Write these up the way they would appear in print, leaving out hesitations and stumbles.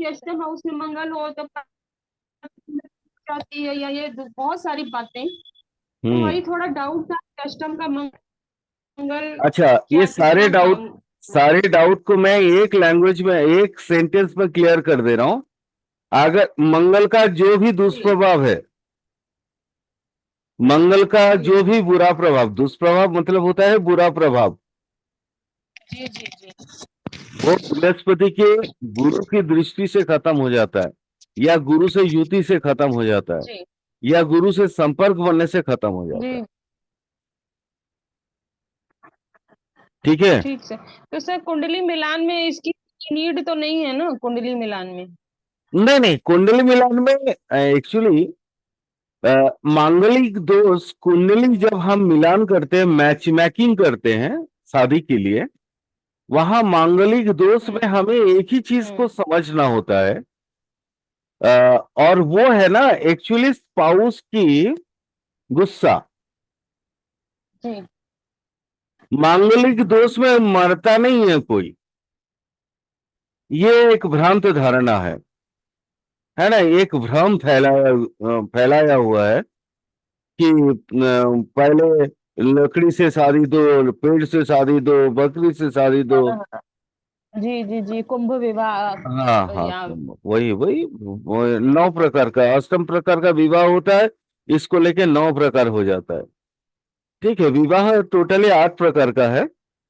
कि अष्टम हाउस में मंगल हो तो जाती है, या ये बहुत सारी बातें। तो हम्म। वही थोड़ा डाउट था कि अष्टम का मंगल अच्छा, ये क्या कितना काम। सारे डाउट को मैं एक लैंग्वेज में, एक सेंटेंस में क्लियर कर दे रहा हूं। अगर मंगल का जो भी जी दुष्प्रभाव है, मंगल का जी जो भी बुरा प्रभाव, दुष्प्रभाव मतलब होता है बुरा प्रभाव, जी जी जी वो बृहस्पति के गुरु की दृष्टि से खत्म हो जाता है, या गुरु से युति से खत्म हो जाता है, जी या गुरु से संपर्क बनने से खत्म हो जाता है। जी। ठीक है। ठीक से तो सर कुंडली मिलान में इसकी नीड तो नहीं है ना, कुंडली मिलान में। नहीं नहीं, कुंडली मिलान में एक्चुअली मांगलिक दोष कुंडली जब हम मिलान करते हैं, मैच मैकिंग करते हैं शादी के लिए, वहां मांगलिक दोष हम्म में हमें एक ही चीज को हम्म। समझना होता है, और वो है ना एक्चुअली स्पाउस की गुस्सा। जी मांगलिक दोष में मरता नहीं है कोई, ये एक भ्रांत धारणा है ना, एक भ्रम फैलाया हुआ है कि पहले लकड़ी से शादी दो, पेड़ से शादी दो, बकरी से शादी दो। हाँ, हाँ। जी जी जी, कुंभ हाँ विवाह हाँ, या। वही वही नौ प्रकार का, अष्टम प्रकार का विवाह होता है, इसको लेके नौ प्रकार हो जाता है। ठीक है, विवाह टोटली 8 प्रकार का है।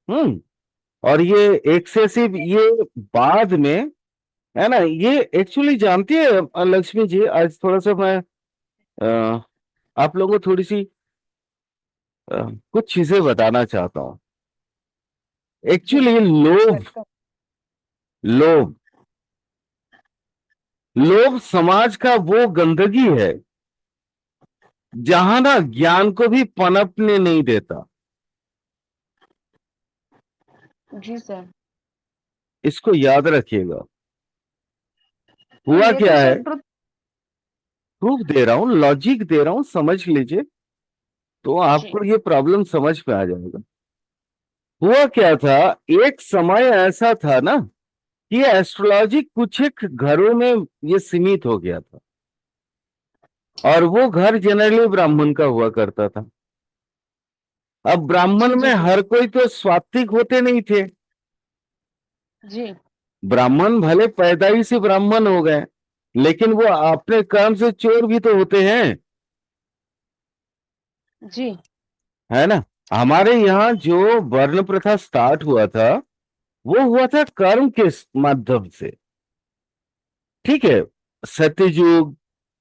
हम्म। और ये एक्सेसिव, ये बाद में, है ना, ये एक्चुअली जानती है लक्ष्मी जी, आज थोड़ा सा मैं अ, आप लोगों को थोड़ी सी कुछ चीजें बताना चाहता हूँ। जी एक्चुअली लोभ, वेलकम। लोभ लोभ समाज का वो गंदगी है जहां ना ज्ञान को भी पनपने नहीं देता। जी सर। इसको याद रखिएगा। हाँ हुआ ये तो क्या है, सर ट्रुथ। प्रूफ दे रहा हूं, लॉजिक दे रहा हूं, समझ लीजिए, तो जी आपको ये प्रॉब्लम समझ में आ जाएगा। हुआ क्या था, एक समय ऐसा था ना कि एस्ट्रोलॉजी कुछ एक घरों में ये सीमित हो गया था, और वो घर जनरली ब्राह्मण का हुआ करता था। अब जी ब्राह्मण जी में जी हर कोई तो स्वात्विक होते नहीं थे। जी ब्राह्मण भले पैदाइश से ब्राह्मण हो गए, लेकिन वो अपने कर्म से चोर भी तो होते हैं, जी है ना। हमारे यहाँ जो वर्ण प्रथा स्टार्ट हुआ था, वो हुआ था कर्म के माध्यम से। ठीक है, सत्ययुग,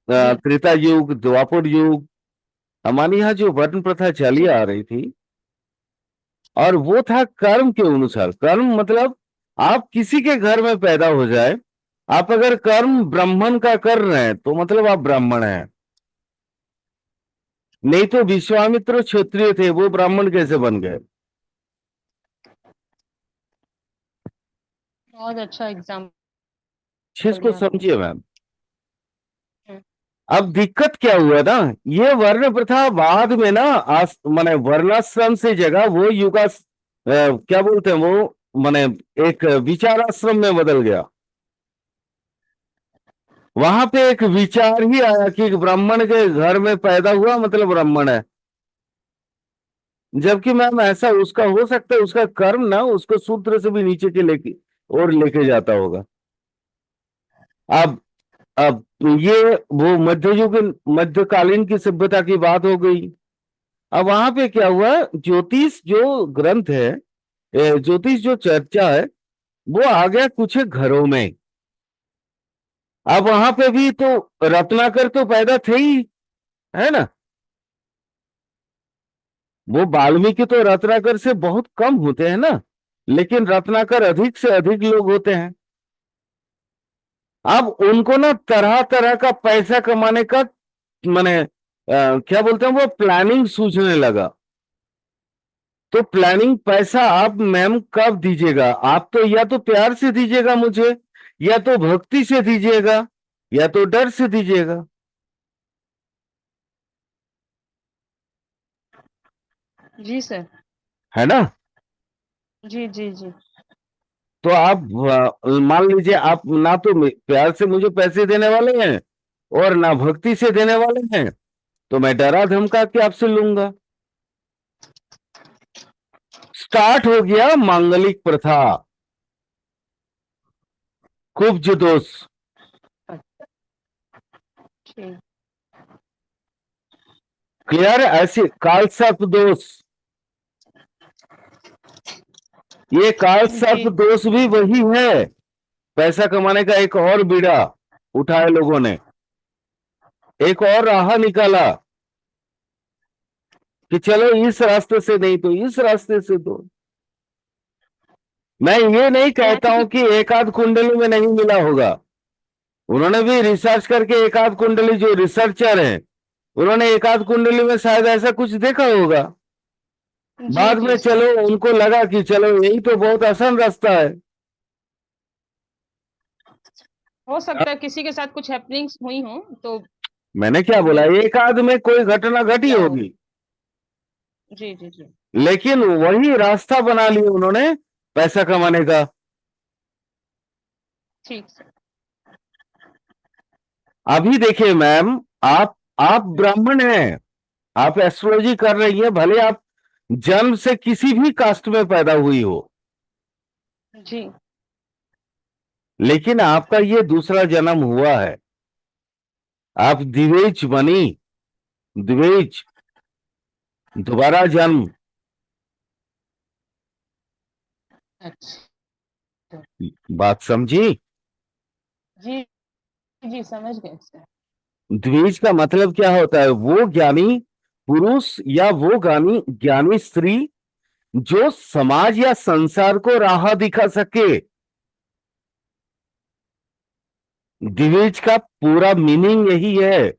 जी त्रेता युग, द्वापर युग, हमारे यहाँ जो वर्ण प्रथा चली जी आ रही थी, और वो था कर्म के अनुसार। कर्म मतलब आप किसी के घर में पैदा हो जाए, आप अगर कर्म ब्राह्मण का कर रहे हैं तो मतलब आप ब्राह्मण हैं। नहीं तो विश्वामित्र क्षत्रिय थे, वो ब्राह्मण कैसे बन गए? बहुत अच्छा एग्जाम्पल चीज को दिया आपने। समझिए मैम। हम्म, अब दिक्कत क्या हुआ ना, ये वर्ण प्रथा बाद में ना माने वर्णाश्रम से जगह वो क्या बोलते हैं वो, माने एक विचाराश्रम में बदल गया। वहां पे एक विचार ही आया कि एक ब्राह्मण के घर में पैदा हुआ मतलब ब्राह्मण है। जबकि मैम ऐसा उसका हो सकता है, उसका कर्म ना उसको शूद्र से भी नीचे के लेके और लेके जाता होगा। अब अब ये वो मध्यकालीन की सभ्यता की बात हो गई। अब वहां पे क्या हुआ, ज्योतिष जो ग्रंथ है, ज्योतिष जो चर्चा है, वो आ गया कुछ घरों में। अब वहां पे भी तो रत्नाकर तो पैदा थे ही, है ना। वो वाल्मीकि तो रत्नाकर से बहुत कम होते हैं ना, लेकिन रत्नाकर अधिक से अधिक लोग होते हैं। अब उनको ना तरह तरह का पैसा कमाने का, माने क्या बोलते हैं वो, प्लानिंग सूझने लगा। तो प्लानिंग पैसा आप मैम कब दीजिएगा? आप तो या तो प्यार से दीजिएगा मुझे, या तो भक्ति से दीजिएगा, या तो डर से दीजिएगा, जी सर। है ना। जी जी जी तो आप मान लीजिए आप ना तो प्यार से मुझे पैसे देने वाले हैं और ना भक्ति से देने वाले हैं, तो मैं डरा धमका के आपसे लूंगा। स्टार्ट हो गया मांगलिक प्रथा, कुब्ज दोष। ठीक। क्लियर? ऐसे काल सर्प दोष, ये काल सर्प जी। दोष भी वही है। पैसा कमाने का एक और बीड़ा उठाए लोगों ने, एक और राह निकाला कि चलो इस रास्ते से नहीं तो इस रास्ते से। तो मैं ये नहीं कहता यानी हूं कि कि एक आध कुंडली में नहीं मिला होगा। उन्होंने भी रिसर्च करके एक आध कुंडली, जो रिसर्चर हैं उन्होंने एक आध कुंडली में शायद ऐसा कुछ देखा होगा। जी बाद जी में सर, चलो उनको लगा कि चलो यही तो बहुत आसान रास्ता है। हो सकता है किसी के साथ कुछ हैपनिंग्स हुई हो तो मैंने क्या बोला, वो एक आध में कोई घटना घटी किया हो। होगी, जी जी जी। लेकिन वही रास्ता बना लिया उन्होंने पैसा कमाने का। ठीक सर। अभी देखिए मैम, आप ब्राह्मण हैं, आप एस्ट्रोलॉजी कर रही हैं, भले आप जन्म से किसी भी कास्ट में पैदा हुई हो, जी लेकिन आपका ये दूसरा जन्म हुआ है। आप द्विज बनी, द्विज, दोबारा जन्म। अच्छा। बात समझी? जी जी समझ गए सर। द्विज का मतलब क्या होता है? वो ज्ञानी पुरुष या वो ज्ञानी ज्ञानी स्त्री जो समाज या संसार को राह दिखा सके। द्विज का पूरा मीनिंग यही है।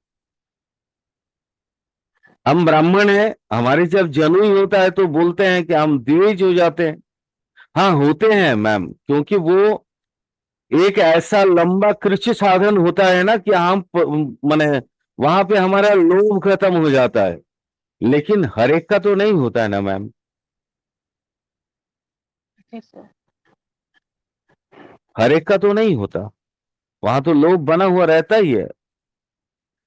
हम ब्राह्मण हैं, हमारे जब जन्म ही होता है तो बोलते हैं कि हम द्विज हो जाते हैं। हाँ होते हैं मैम, क्योंकि वो एक ऐसा लंबा कृषि साधन होता है ना कि हम माने वहां पे हमारा लोभ खत्म हो जाता है। लेकिन हर एक का तो नहीं होता है ना मैम। ठीक सर। हर एक का तो नहीं होता, वहां तो लोभ बना हुआ रहता ही है।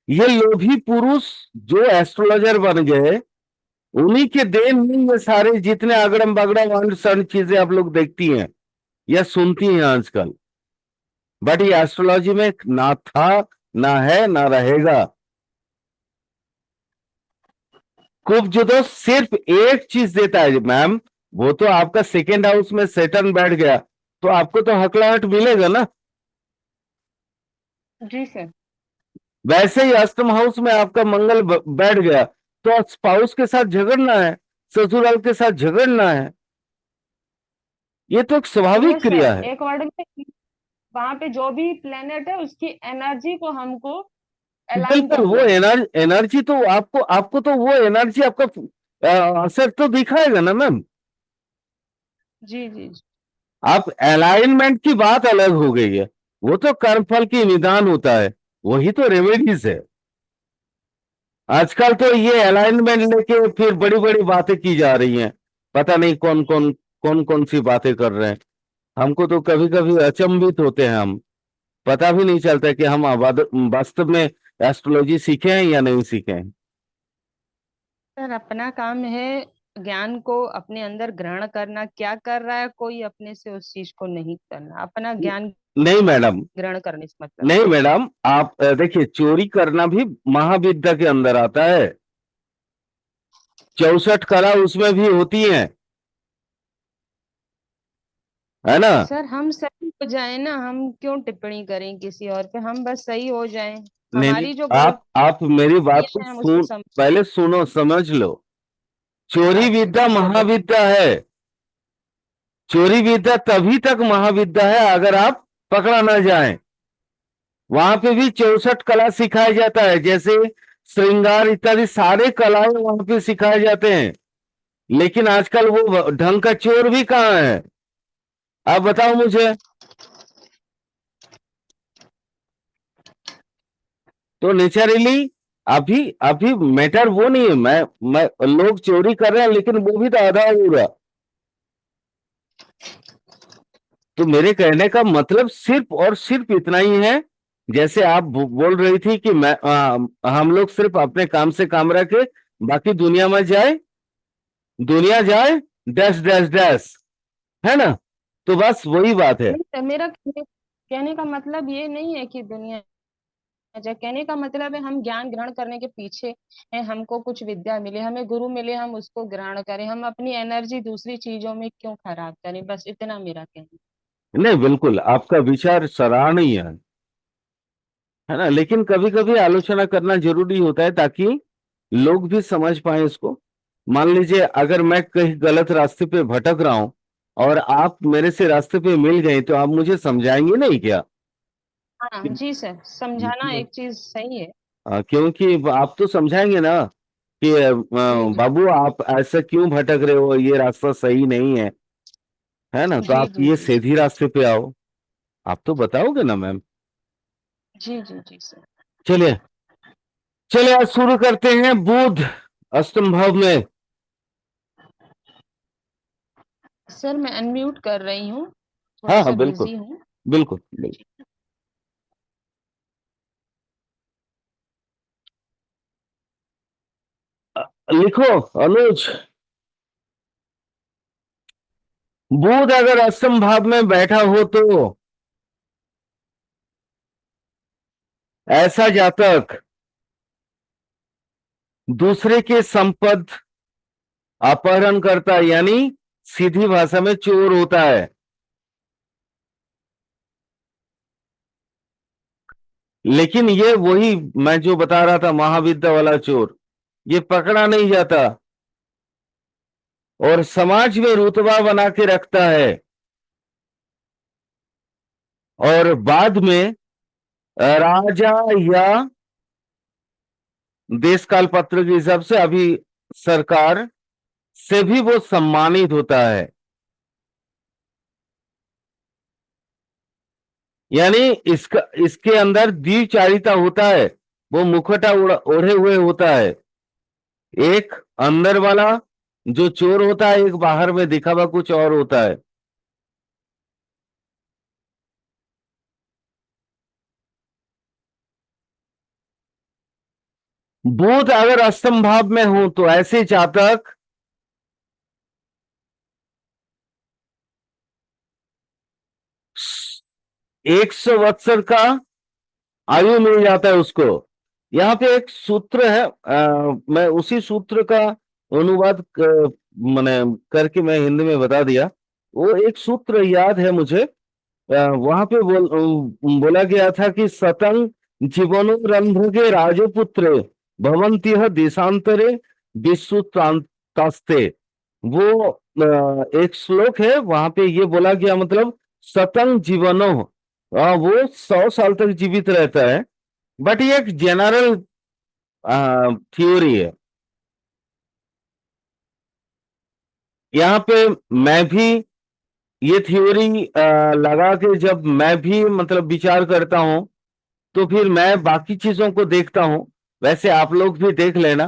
ये लोभी पुरुष जो एस्ट्रोलॉजर बन गए, उन्हीं के देन ही ये सारे जितने अगड़म बगड़म और सड़ चीजें आप लोग देखती हैं या सुनती हैं आजकल। बट ये एस्ट्रोलॉजी में ना था, ना है, ना रहेगा। कुबजुदो सिर्फ एक चीज देता है मैम, वो तो आपका सेकेंड हाउस में सेटन बैठ गया तो आपको तो हकलाहट मिलेगा ना। जी सर। वैसे ही अष्टम हाउस में आपका मंगल बैठ गया तो स्पाउस के साथ झगड़ना है, ससुराल के साथ झगड़ना है। ये तो एक नो स्वाभाविक क्रिया सर, है। एक वर्ड में वहां पे जो भी प्लेनेट है उसकी एनर्जी को हमको अलाइन बिल्कुल, वो करना है। एनर्जी तो आपको आपको तो वो एनर्जी आपका असर तो दिखाएगा ना मैम। जी जी जी। आप अलाइनमेंट की बात अलग हो गई है, वो तो कर्मफल की निदान होता है, वही तो रेमेडीज है। आजकल तो ये अलाइनमेंट लेके फिर बड़ी बड़ी बातें की जा रही हैं। पता नहीं कौन कौन सी बातें कर रहे हैं। हमको तो कभी कभी अचंभित होते हैं हम। पता भी नहीं चलता कि हम वास्तव में एस्ट्रोलॉजी सीखे हैं या नहीं सीखे हैं। सर अपना काम है ज्ञान को अपने अंदर ग्रहण करना, क्या कर रहा है कोई अपने से उस चीज को नहीं करना, अपना ज्ञान नहीं मैडम, ग्रहण करने से मतलब। नहीं मैडम, आप देखिए, चोरी करना भी महाविद्या के अंदर आता है। 64 कला उसमें भी होती हैं, है ना? सर हम सही हो जाए ना, हम क्यों टिप्पणी करें किसी और पे, हम बस सही हो जाएं। नहीं नहीं, हमारी जो आप मेरी बात को गलतियां हैं हम उसको समझ। पहले सुनो, समझ लो। चोरी अच्छा विद्या जी सर बोलिए। महाविद्या है। चोरी विद्या तभी तक महाविद्या है अगर आप पकड़ा ना जाए। वहां पे भी 64 कला सिखाया जाता है, जैसे श्रृंगार इत्यादि सारे कलाएं वहां पे सिखाए जाते हैं। लेकिन आजकल वो ढंग का चोर भी कहाँ है? आप बताओ मुझे। तो नेचुरली अभी अभी मैटर वो नहीं है। मैं लोग चोरी कर रहे हैं लेकिन वो भी तो आधा अधूरा। तो मेरे कहने का मतलब सिर्फ और सिर्फ इतना ही है, जैसे आप बोल रही थी कि हम लोग सिर्फ अपने काम से काम रखे, बाकी दुनिया जाए डैश डैश डैश, है ना? तो बस वही बात है। नहीं सर, मेरा कहने का मतलब ये नहीं है कि दुनिया जाए। कहने का मतलब है हम ज्ञान ग्रहण करने के पीछे है, हमको कुछ विद्या मिले, हमें गुरु मिले, हम उसको ग्रहण करें, हम अपनी एनर्जी दूसरी चीजों में क्यों खराब करें, बस इतना मेरा कहना नहीं, बिल्कुल आपका विचार सराहनीय है ना, लेकिन कभी कभी आलोचना करना जरूरी होता है ताकि लोग भी समझ पाए इसको। मान लीजिए अगर मैं कहीं गलत रास्ते पे भटक रहा हूं और आप मेरे से रास्ते पे मिल गए, तो आप मुझे समझाएंगे नहीं क्या? है। हाँ जी सर, समझाना एक चीज सही है। क्योंकि आप तो समझाएंगे ना कि जी जी बाबू आप ऐसा क्यों भटक रहे हो, ये रास्ता सही नहीं है ना, तो जी आप जी ये जी सीधी रास्ते पे आओ। आप तो बताओगे ना मैम। जी जी जी सर। चलिए, चलिए आज शुरू करते हैं बुध अष्टम भाव में। सर मैं अनम्यूट कर रही हूँ, थोड़ा हाँ हाँ, सा बिल्कुल बिजी हूँ। बिल्कुल बिल्कुल। लिखो अनुज। बुध अगर अष्टम भाव में बैठा हो तो ऐसा जातक दूसरे के संपत्ति अपहरण करता है, यानी सीधी भाषा में चोर होता है। लेकिन ये वही मैं जो बता रहा था, महाविद्या वाला चोर, ये पकड़ा नहीं जाता और समाज में रुतबा बना के रखता है, और बाद में राजा या देश काल पत्र के हिसाब से अभी सरकार से भी वो सम्मानित होता है। यानी इसका इसके अंदर द्विचारिता होता है, वो मुखौटा ओढ़े हुए होता है। एक अंदर वाला जो चोर होता है, एक बाहर में दिखावा कुछ और होता है। बुध अगर अष्टम भाव में हो तो ऐसे जातक 100 वत्सर का आयु मिल जाता है उसको। यहाँ पे एक सूत्र है, मैं उसी सूत्र का अनुवाद मैंने करके मैं हिंदी में बता दिया। वो एक सूत्र याद है मुझे, वहां पे बोला गया था कि सतंग जीवनो रंध्रगे राजपुत्रे भवन्त्यः देशांतरे विश्वत्रांतास्ते। वो एक श्लोक है, वहां पे ये बोला गया, मतलब सतंग जीवनो, वो 100 साल तक जीवित रहता है। बट ये एक जनरल थ्योरी है। यहाँ पे मैं भी ये थ्योरी लगा के जब मैं भी मतलब विचार करता हूं, तो फिर मैं बाकी चीजों को देखता हूं। वैसे आप लोग भी देख लेना,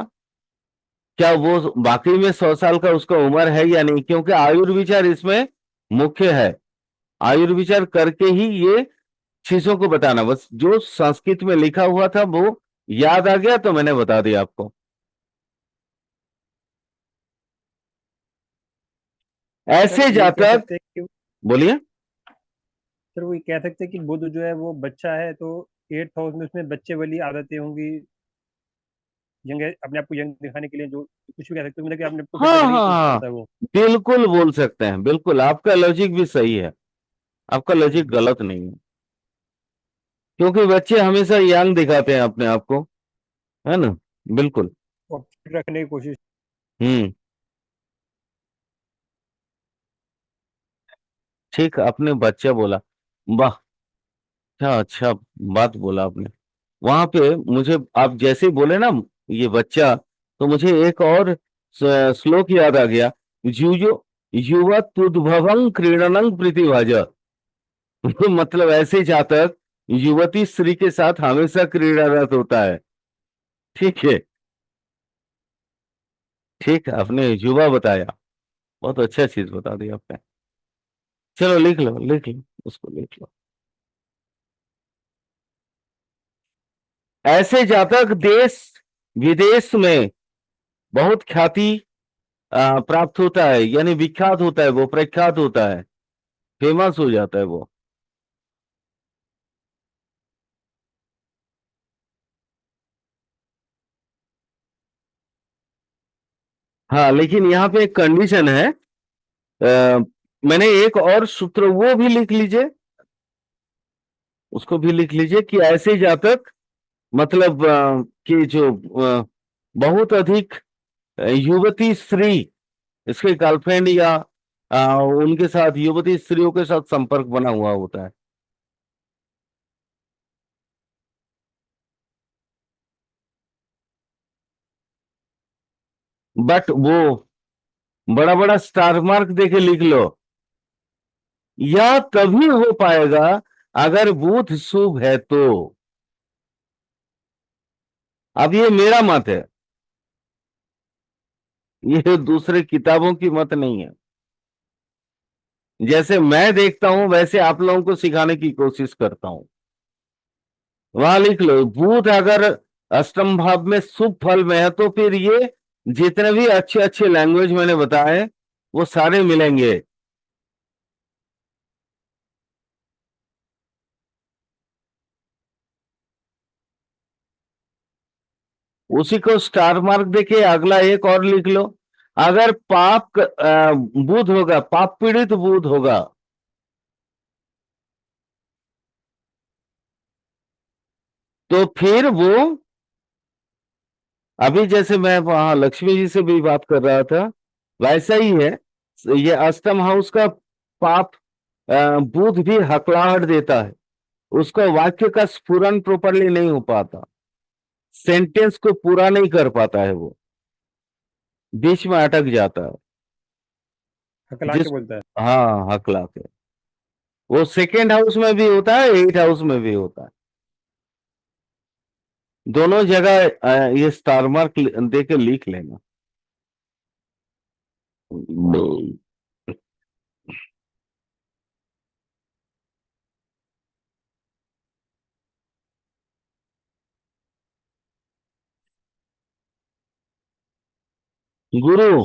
क्या वो वाकई में 100 साल का उसका उम्र है या नहीं, क्योंकि आयुर्विचार इसमें मुख्य है। आयुर्विचार करके ही ये चीजों को बताना, बस जो संस्कृत में लिखा हुआ था वो याद आ गया तो मैंने बता दिया आपको। सर ऐसे ये कह जातक, सकते हैं कि बोलिए। सर वो ये कह सकते हैं कि बुध जो है वो बच्चा है, तो 8th हाउस में उसमें बच्चे वाली आदतें होंगी, यंग अपने आप को यंग दिखाने के लिए, जो कुछ भी कह सकते हो, मतलब कि अपने आप को फिट हाँ रखने की हाँ कोशिश हाँ, करता है वो। बिल्कुल बोल सकते हैं, बिल्कुल आपका लॉजिक भी सही है। आपका लॉजिक गलत नहीं है, क्योंकि बच्चे हमेशा यंग दिखाते हैं अपने आप को, है ना? बिल्कुल। वो फिट रखने की कोशिश। हम्म। ठीक, आपने बच्चा बोला, वाह, क्या अच्छा बात बोला आपने। वहां पे मुझे आप जैसे ही बोले ना ये बच्चा, तो मुझे एक और श्लोक याद आ गया। युयो युवा तुद्भवं क्रीडनं प्रीतिभाज। मतलब ऐसे जातक युवती स्त्री के साथ हमेशा क्रीड़ारत होता है। ठीक है, ठीक है, आपने युवा बताया, बहुत अच्छा चीज बता दी आपने। चलो लिख लो, लिख लो, उसको लिख लो। ऐसे जातक देश विदेश में बहुत ख्याति प्राप्त होता है, यानी विख्यात होता है, वो प्रख्यात होता है, फेमस हो जाता है वो। हाँ, लेकिन यहाँ पे एक कंडीशन है। मैंने एक और सूत्र वो भी लिख लीजिए, उसको भी लिख लीजिए कि ऐसे जातक मतलब कि जो बहुत अधिक युवती स्त्री, इसके गर्लफ्रेंड या उनके साथ युवती स्त्रियों के साथ संपर्क बना हुआ होता है। बट वो बड़ा बड़ा स्टार मार्क देके लिख लो, यह तभी हो पाएगा अगर बुध शुभ है तो। अब ये मेरा मत है, ये दूसरे किताबों की मत नहीं है। जैसे मैं देखता हूं वैसे आप लोगों को सिखाने की कोशिश करता हूं। वहां लिख लो, बुध अगर अष्टम भाव में शुभ फल में है तो फिर ये जितने भी अच्छे अच्छे लैंग्वेज मैंने बताए वो सारे मिलेंगे। उसी को स्टार मार्क देके अगला एक और लिख लो, अगर बुध होगा, पाप पीड़ित बुध होगा, तो फिर वो अभी जैसे मैं वहां लक्ष्मी जी से भी बात कर रहा था वैसा ही है। ये अष्टम हाउस का पाप बुध भी हकलाहट देता है, उसको वाक्य का स्फुरन प्रॉपरली नहीं हो पाता, सेंटेंस को पूरा नहीं कर पाता है, वो बीच में अटक जाता है। हकला के जिस बोलता है। हाँ, हकला के। वो सेकेंड हाउस में भी होता है, एट हाउस में भी होता है, दोनों जगह ये स्टार मार्क दे के लिख लेना। गुरु,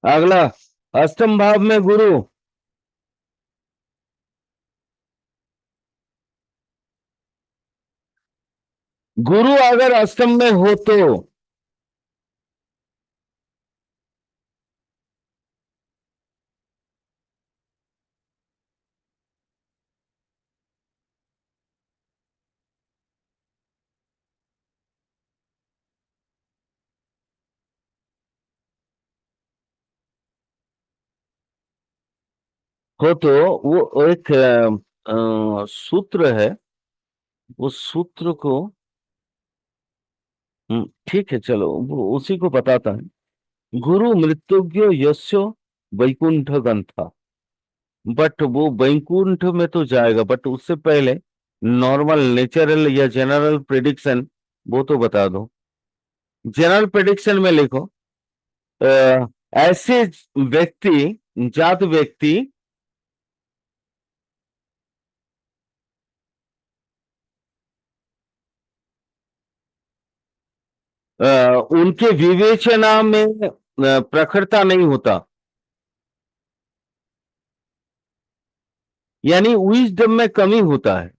अगला अष्टम भाव में गुरु, गुरु अगर अष्टम में हो तो वो एक सूत्र है, उस सूत्र को ठीक है, चलो वो उसी को बताता है। गुरु मृत्युज्ञ यस्यो वैकुंठ गंथा, बट वो वैकुंठ में तो जाएगा, बट उससे पहले नॉर्मल नेचुरल या जनरल प्रिडिक्शन वो तो बता दो। जनरल प्रिडिक्शन में लिखो, ऐसे व्यक्ति, जात व्यक्ति उनके विवेचना में प्रखरता नहीं होता, यानी विजडम में कमी होता है।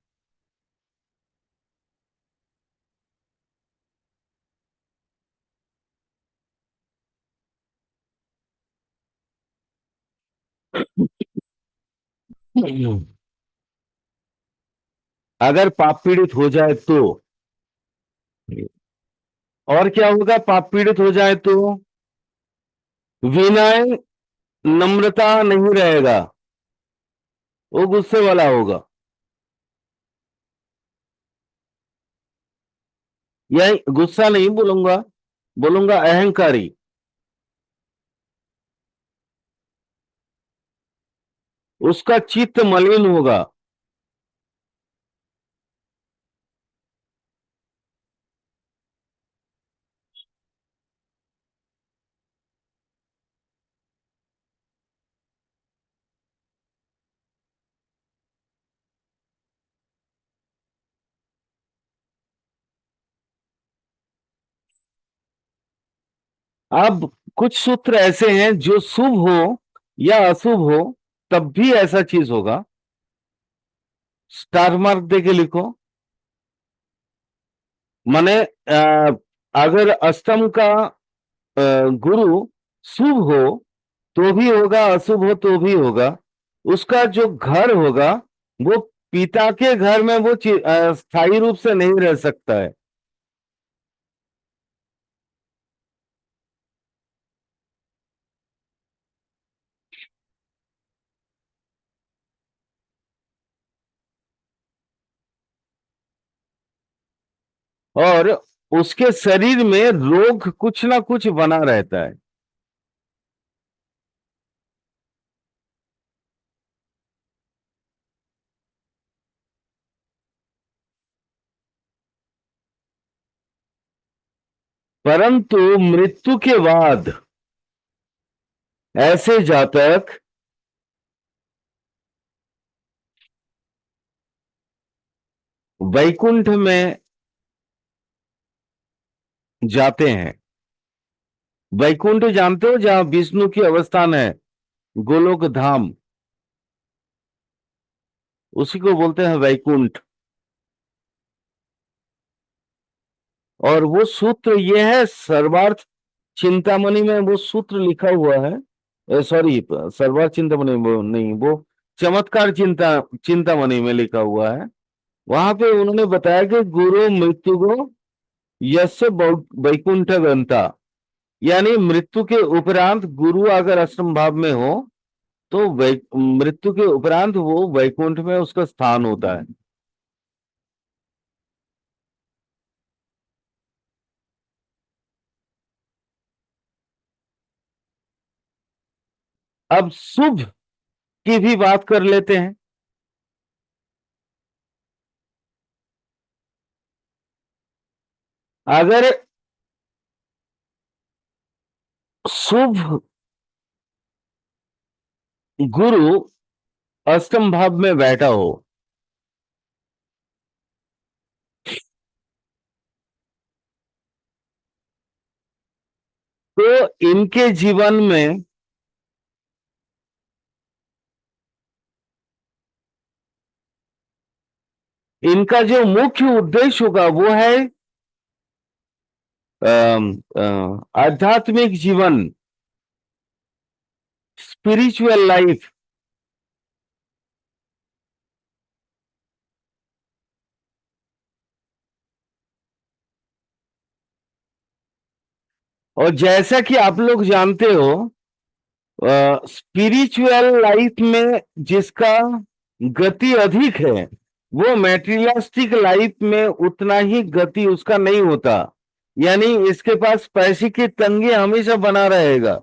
अगर पाप पीड़ित हो जाए तो, और क्या होगा पाप पीड़ित हो जाए तो? विनय, नम्रता नहीं रहेगा, वो गुस्से वाला होगा, या गुस्सा नहीं बोलूंगा, बोलूंगा अहंकारी। उसका चित्त मलिन होगा। अब कुछ सूत्र ऐसे हैं जो शुभ हो या अशुभ हो तब भी ऐसा चीज होगा। स्टार मार्क दे के लिखो। माने अगर अष्टम का गुरु शुभ हो तो भी होगा, अशुभ हो तो भी होगा। उसका जो घर होगा वो पिता के घर में वो स्थायी रूप से नहीं रह सकता है। और उसके शरीर में रोग कुछ ना कुछ बना रहता है। परंतु मृत्यु के बाद ऐसे जातक वैकुंठ में जाते हैं। वैकुंठ जानते हो, जहां विष्णु की अवस्थान है, गोलोक धाम, उसी को बोलते हैं वैकुंठ। और वो सूत्र ये है, सर्वार्थ चिंतामणि में वो सूत्र लिखा हुआ है। सॉरी, सर्वार्थ चिंतामणि वो नहीं, वो चमत्कार चिंतामणि में लिखा हुआ है। वहां पे उन्होंने बताया कि गुरु मृत्यु को यस्य वैकुंठ गंता, यानी मृत्यु के उपरांत गुरु अगर अष्टम भाव में हो तो मृत्यु के उपरांत वो वैकुंठ में उसका स्थान होता है। अब शुभ की भी बात कर लेते हैं। अगर शुभ गुरु अष्टम भाव में बैठा हो तो इनके जीवन में इनका जो मुख्य उद्देश्य होगा वो है आध्यात्मिक जीवन, स्पिरिचुअल लाइफ। और जैसा कि आप लोग जानते हो, स्पिरिचुअल लाइफ में जिसका गति अधिक है वो मैटेरियलिस्टिक लाइफ में उतना ही गति उसका नहीं होता। यानी इसके पास पैसे की तंगी हमेशा बना रहेगा।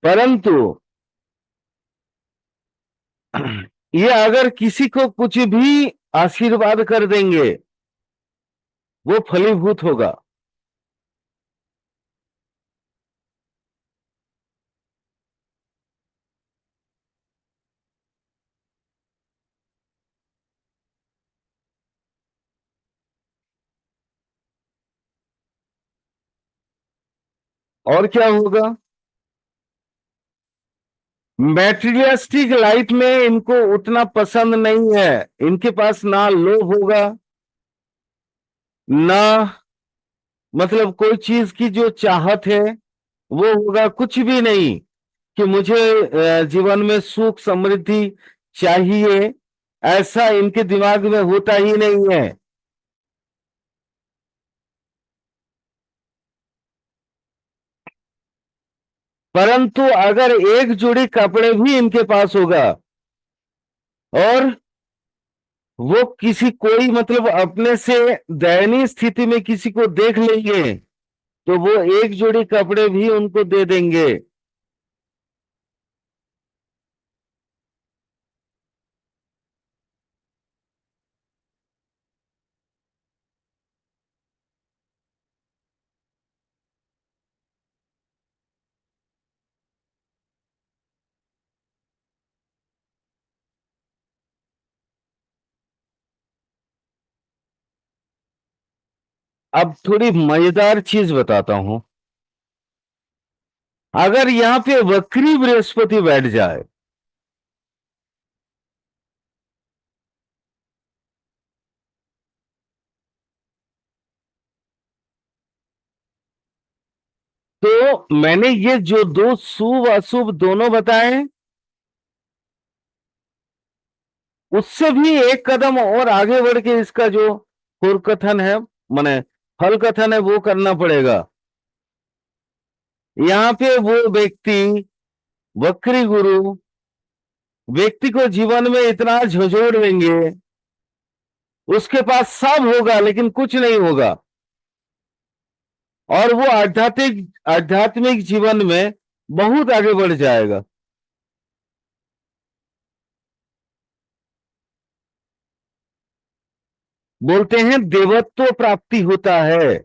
परंतु ये अगर किसी को कुछ भी आशीर्वाद कर देंगे वो फलीभूत होगा। और क्या होगा, मैटेरियलिस्टिक लाइफ में इनको उतना पसंद नहीं है। इनके पास ना लोभ होगा, ना मतलब कोई चीज की जो चाहत है वो होगा, कुछ भी नहीं कि मुझे जीवन में सुख समृद्धि चाहिए, ऐसा इनके दिमाग में होता ही नहीं है। परंतु अगर एक जोड़ी कपड़े भी इनके पास होगा और वो किसी कोई मतलब अपने से दयनीय स्थिति में किसी को देख लेंगे तो वो एक जोड़ी कपड़े भी उनको दे देंगे। अब थोड़ी मजेदार चीज बताता हूं। अगर यहां पे वक्री बृहस्पति बैठ जाए, तो मैंने ये जो दो शुभ अशुभ दोनों बताए, उससे भी एक कदम और आगे बढ़ के इसका जो पूर्व कथन है, माने फल कथन है, वो करना पड़ेगा। यहां पे वो व्यक्ति, वक्री गुरु व्यक्ति को जीवन में इतना झंझोड़ देंगे, उसके पास सब होगा लेकिन कुछ नहीं होगा, और वो आध्यात्मिक आध्यात्मिक जीवन में बहुत आगे बढ़ जाएगा। बोलते हैं देवत्व प्राप्ति होता है।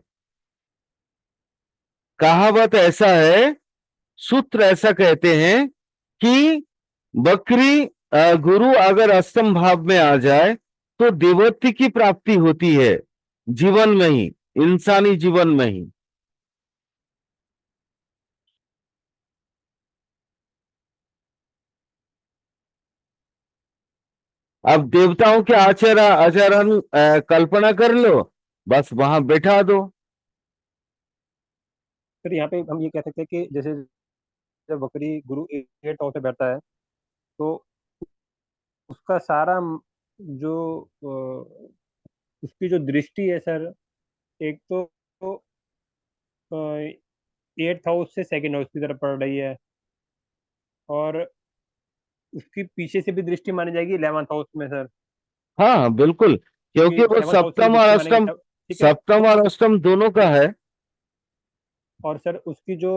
कहावत ऐसा है, सूत्र ऐसा कहते हैं कि बकरी गुरु अगर अष्टम भाव में आ जाए तो देवत्व की प्राप्ति होती है, जीवन में ही, इंसानी जीवन में ही। अब देवताओं के आचरण कल्पना कर लो, बस वहां बैठा दो। फिर यहाँ पे हम ये कह सकते हैं कि जैसे जब बकरी गुरु 8 हाउस में बैठता है, तो उसका सारा जो उसकी जो दृष्टि है सर, एक तो 8 हाउस से सेकंड हाउस की तरफ पड़ रही है, और उसकी पीछे से भी दृष्टि मानी जाएगी 11th हाउस में सर, हाँ बिल्कुल, क्योंकि क्योंकि वो 7th हाउस से भी सप्तम और दृष्टि मानेंगे अष्टम, तब, ठीक है। सप्तम और अष्टम दोनों का है। और सर उसकी जो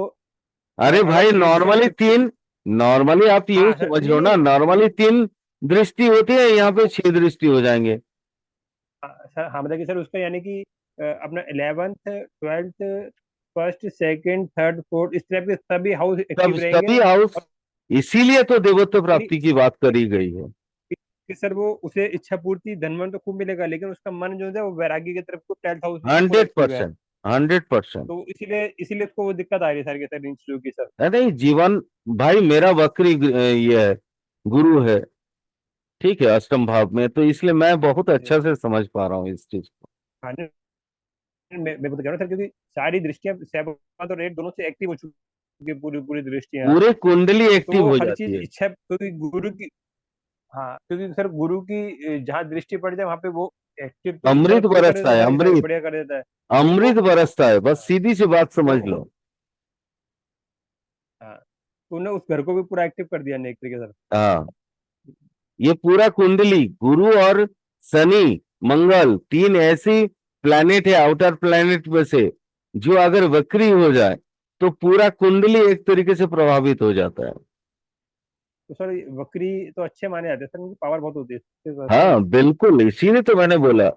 अरे अगर भाई, 8 से नॉर्मली 50, तीन, नॉर्मली आप यूं हाँ सर, समझ नहीं लो ना, नहीं, नॉर्मली तीन दृष्टि होती है, यहाँ पे 6 दृष्टि हो जाएंगे। सर हाँ, मतलब कि सर उसका यानी कि अपना 11th 12th first second third fourth इस टाइप के सभी हाउस तब एक्टिव सभी रहेंगे। हाउस, और इसीलिए तो देवत्व यानी प्राप्ति की बात करी गई है। कि सर वो उसे इच्छा पूर्ति धनवन तो खूब मिलेगा, लेकिन उसका मन जो है वो वैराग्य की तरफ को 12th हाउस में फुल हंड्रेड एक्टिव है। परसेंट 100%। तो इसीलिए इसीलिए उसको वो दिक्कत आ रही है सर, के सर इन चीजों की सर। नहीं, जीवन, भाई मेरा वक्री ये है, गुरु है, ठीक है, अष्टम भाव में, तो इसलिए मैं बहुत जी। अच्छा से समझ पा रहा हूँ इस चीज को। हाँ नहीं, मैं बता रहा हूँ सर, क्योंकि सारी दृष्टियां 7 और 8 दोनों से एक्टिव हो चुकी है, पूरी पूरी दृष्टियां। पूरे कुंडली तो एक्टिव वो हो हर जाती चीज है। इच्छा, क्योंकि गुरु की, हाँ क्योंकि सर गुरु की जहाँ दृष्टि पड़ जाए वहां पे वो एक्टिव तो अमृत मतलब पूरी कर बरसता देता है, है सर, अमृत, बढ़िया कर देता है। तो वो, अमृत बरसता है, बस सीधी सी बात समझ तो लो। हाँ, तो उन्होंने उस घर को भी पूरा एक्टिव कर दिया ने एक तरीके से सर। हाँ, ये पूरा कुंडली, गुरु और शनि मंगल तीन ऐसी प्लैनेट है आउटर प्लैनेट में से, जो अगर वक्री हो जाए तो पूरा कुंडली एक तरीके से प्रभावित हो जाता है। तो सर वक्री तो अच्छे माने जाते हैं सर, उनकी पावर बहुत होती है सर। हाँ बिल्कुल, इसीलिए तो मैंने बोला,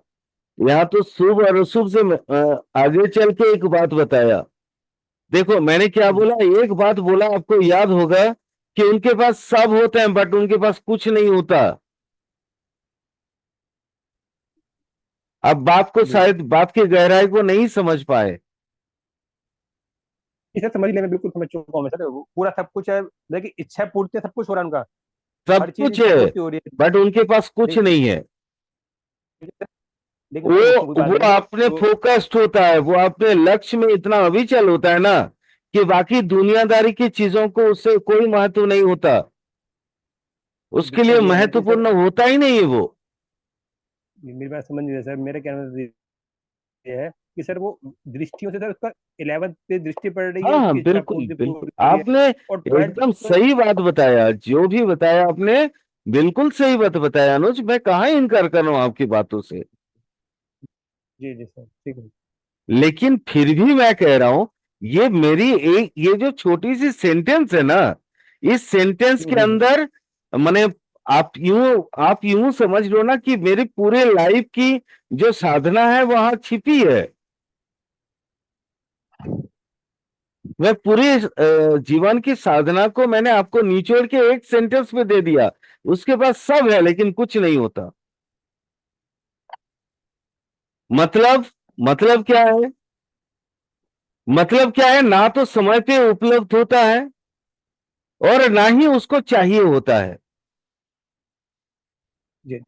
यहाँ तो शुभ और अशुभ से आगे चल के एक बात बताया। देखो मैंने क्या बोला, एक बात बोला, आपको याद होगा कि उनके पास सब होते हैं बट उनके पास कुछ नहीं होता। अब बात को, जी शायद बात की गहराई को नहीं समझ पाए। सर, समझ लिया, मैं बिल्कुल समझ चुका हूँ मैं सर, वो पूरा सब कुछ है, देखिए इच्छा पूर्ति सब कुछ हो रहा है उनका, सब हर चीज कुछ इच्छा है पूर्ति हो रही है। बट उनके पास कुछ लेकिन नहीं है। लेकिन सर उसमें कोई वो बात नहीं। अपने तो फोकस्ड होता है, वो अपने लक्ष्य में इतना अविचल होता है ना, कि बाकी दुनियादारी की चीजों को उससे कोई महत्व नहीं होता, उसके लिए बिल्कुल ये है कि सर, महत्वपूर्ण होता ही नहीं है वो। मेरी बात समझ नहीं रहे सर, मेरे कहने में ये है कि सर वो दृष्टियों से सर उसका 11th पे दृष्टि पड़ रही है, हाँ हाँ, उसकी इच्छा बिल्कुल पूर्ति बिल्कुल, पूरी हो रही है। आपने और 12th एकदम तो, सही बात बताया, जो भी बताया आपने बिल्कुल सही बात बताया अनुज, मैं कहाँ इनकार कर रहा हूँ आपकी बातों से। जी जी सर, ठीक है। लेकिन फिर भी मैं कह रहा हूं, ये मेरी एक, ये जो छोटी सी सेंटेंस है ना, इस सेंटेंस के जी अंदर, माने आप यूं समझ लो ना कि मेरी पूरे लाइफ की जो साधना है वहां छिपी है। मैं पूरे जीवन की साधना को मैंने आपको निचोड़ के एक सेंटेंस में दे दिया। उसके पास सब है लेकिन कुछ नहीं होता। मतलब मतलब क्या है? मतलब क्या है, ना तो समय पे उपलब्ध होता है और ना ही उसको चाहिए होता है। जी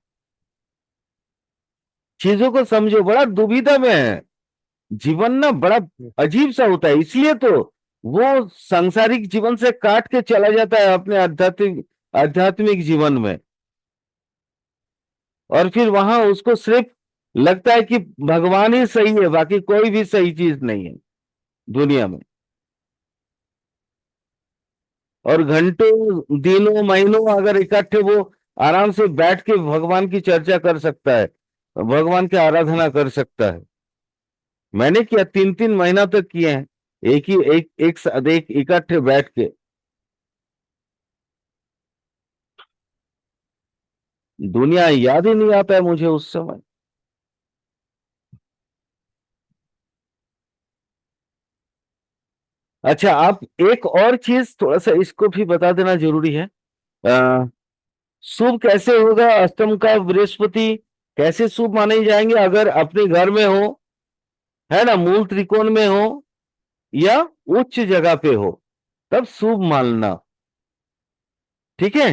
चीजों को समझो, बड़ा दुविधा में है जीवन ना, बड़ा जी अजीब सा होता है। इसलिए तो वो सांसारिक जीवन से काट के चला जाता है अपने आध्यात्मिक आध्यात्मिक जीवन में, और फिर वहां उसको सिर्फ लगता है कि भगवान ही सही है, बाकी कोई भी सही चीज नहीं है दुनिया में। और घंटों दिनों महीनों अगर इकट्ठे वो आराम से बैठ के भगवान की चर्चा कर सकता है, भगवान की आराधना कर सकता है। मैंने किया, 3-3 महीना तक किए हैं, एक ही एक साथ एक इकट्ठे बैठ के। दुनिया याद ही नहीं आता है मुझे उस समय। अच्छा, आप एक और चीज थोड़ा सा इसको भी बता देना जरूरी है। अ, शुभ कैसे होगा अष्टम का बृहस्पति, कैसे शुभ माने जाएंगे? अगर अपने घर में हो, है ना, मूल त्रिकोण में हो या उच्च जगह पे हो, तब शुभ मानना। ठीक है।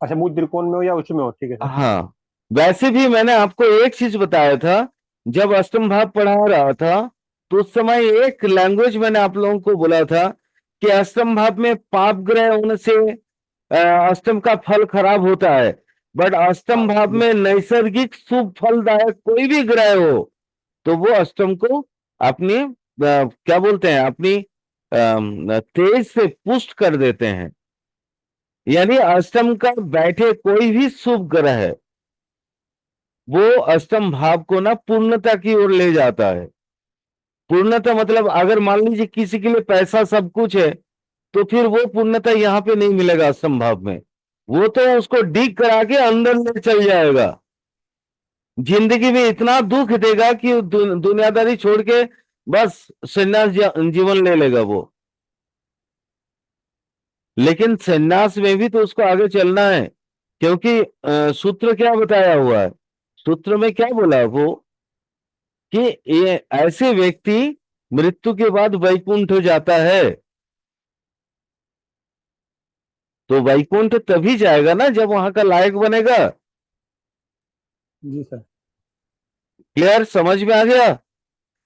अच्छा, मूल त्रिकोण में हो या उच्च में हो, ठीक है सर। हाँ, वैसे भी मैंने आपको एक चीज बताया था, जब अष्टम भाव पढ़ा रहा था तो उस समय एक लैंग्वेज मैंने आप लोगों को बोला था कि अष्टम भाव में पाप ग्रह होने से अष्टम का फल खराब होता है। बट अष्टम भाव जी में नैसर्गिक शुभ फलदायक कोई भी ग्रह हो तो वो अष्टम को अपनी क्या बोलते हैं, अपनी तेज से पुष्ट कर देते हैं। यानी अष्टम का बैठे कोई भी शुभ ग्रह है, वो अष्टम भाव को ना पूर्णता की ओर ले जाता है। पूर्णता मतलब अगर मान लीजिए किसी के लिए पैसा सब कुछ है, तो फिर वो पूर्णता यहाँ पे नहीं मिलेगा अष्टम भाव में। वो तो उसको डिग करा के अंदर ले चल जाएगा, जिंदगी में इतना दुख देगा कि दुनियादारी छोड़ के बस संन्यास जीवन ले लेगा वो। लेकिन संन्यास में भी तो उसको आगे चलना है, क्योंकि सूत्र क्या बताया हुआ है, सूत्र में क्या बोला वो, कि ये ऐसे व्यक्ति मृत्यु के बाद वैकुंठ हो जाता है। तो वैकुंठ तभी जाएगा ना जब वहां का लायक बनेगा। जी सर। क्लियर, समझ में आ गया?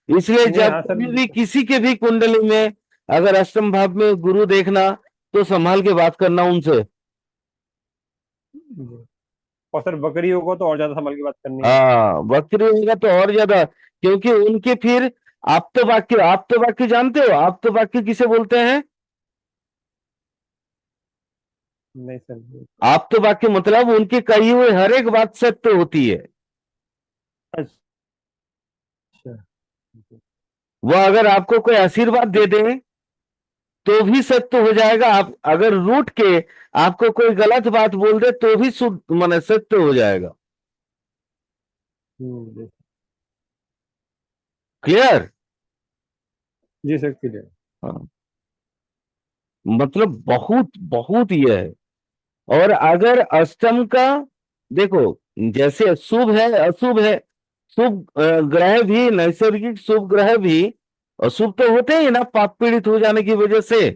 इसलिए नहीं, जब हाँ सर। कभी भी किसी के भी कुंडली में अगर अष्टम भाव में गुरु देखना, तो संभाल के बात करना उनसे। जी। और सर बकरी होगा तो और ज्यादा संभल की बात करनी है। हाँ, वक्री होगा तो और ज्यादा, क्योंकि उनके फिर आप्तवाक्य, आप्तवाक्य जानते हो आप्तवाक्य किसे बोलते हैं? नहीं सर। आप्तवाक्य मतलब उनकी कही हुई हर एक बात सत्य होती है। अच्छा। वो अगर आपको कोई आशीर्वाद दे दे तो भी सत्य हो जाएगा, आप अगर रूठ के आपको कोई गलत बात बोल दे तो भी शुद्ध माने सत्य हो जाएगा। जी। क्लियर? जी सर, क्लियर। हाँ, मतलब बहुत बहुत ये है। और अगर अष्टम का देखो, जैसे शुभ है अशुभ है, शुभ ग्रह भी, नैसर्गिक शुभ ग्रह भी अशुभ तो होते ही ना, पाप पीड़ित हो जाने की वजह से।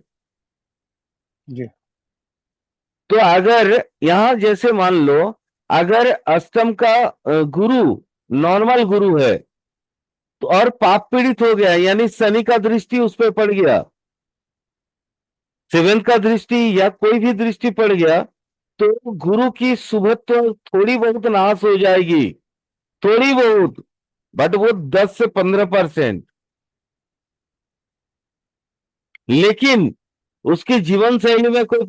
जी तो अगर यहां जैसे मान लो, अगर अष्टम का गुरु नॉर्मल गुरु है तो और पाप पीड़ित हो गया, यानी शनि का दृष्टि उस पर पड़ गया, सेवेंथ का दृष्टि या कोई भी दृष्टि पड़ गया, तो गुरु की शुभत्व थोड़ी बहुत नाश हो जाएगी, थोड़ी बहुत, बट वो 10 से 15%। लेकिन उसकी जीवन शैली में कोई